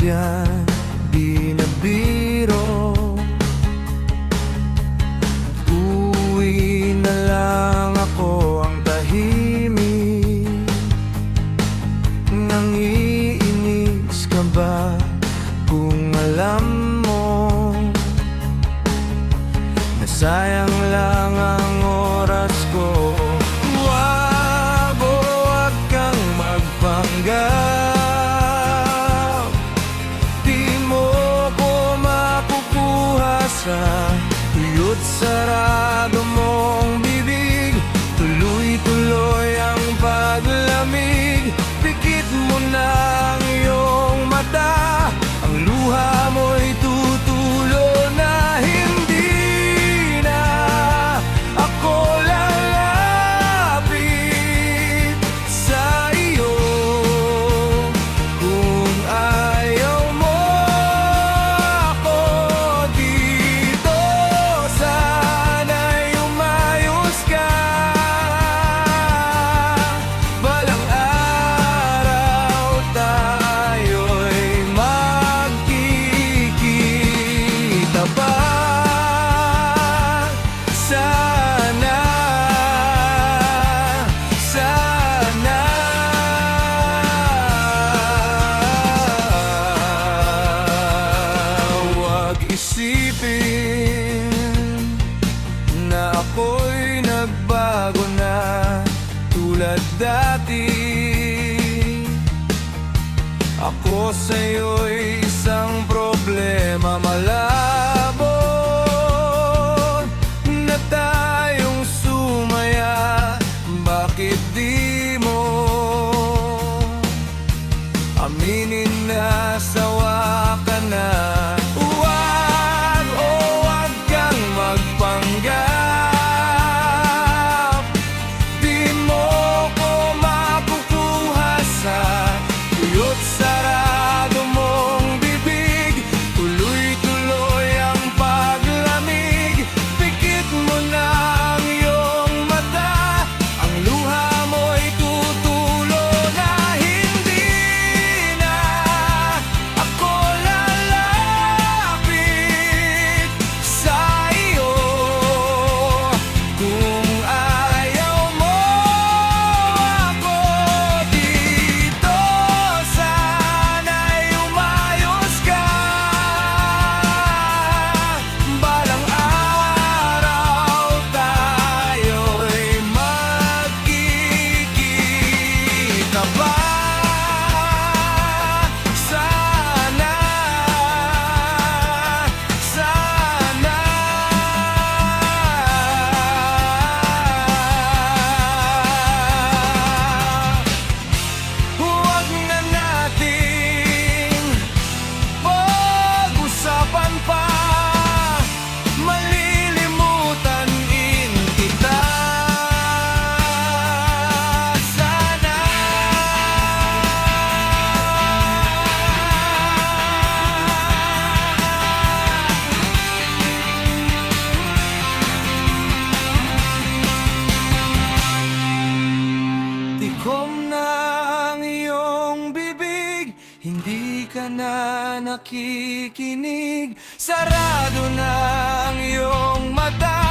yan binabiro. Uwi na lang ako ang tahimik. Nangiinis ka ba kung alam mo na sayang lang ang oras ko? Huwag kang magpanggap, di mo ko makukuha sa tuyot sarado mong bibig. Tuloy-tuloy ang paglamig, pikit mo na ang iyong mata. Ang luha mo'y tutulo na, hindi na ako lalapit sa iyo. Kung ayaw mo ako dito, sana'y umayos ka. Balang araw tayo'y magkikita pa. Sana, sana. Huwag isipin na ako'y nagbago na tulad dati. Ako sa'yo'y isang problema malabo na tayong sumaya. Bakit di mo aminin na sawa ka na? Huwag kang magpanggap, di mo ko makukuha sa tuyot sarado mong bibig. Tuloy-tuloy ang paglamig, pikit mo na ang iyong mata. Ang luha mo'y tutulo na, hindi na ako lalapit sa iyo. Kung ayaw mo ako dito, sana'y umayos ka. Balang araw tayo'y magkikita pa. Sana, sana. Huwag na nating pag-usapan pa, malilimutan in kita. Sana. Tikom na ang iyong bibig, hindi ka na nakikinig. Sarado na ang iyong mata.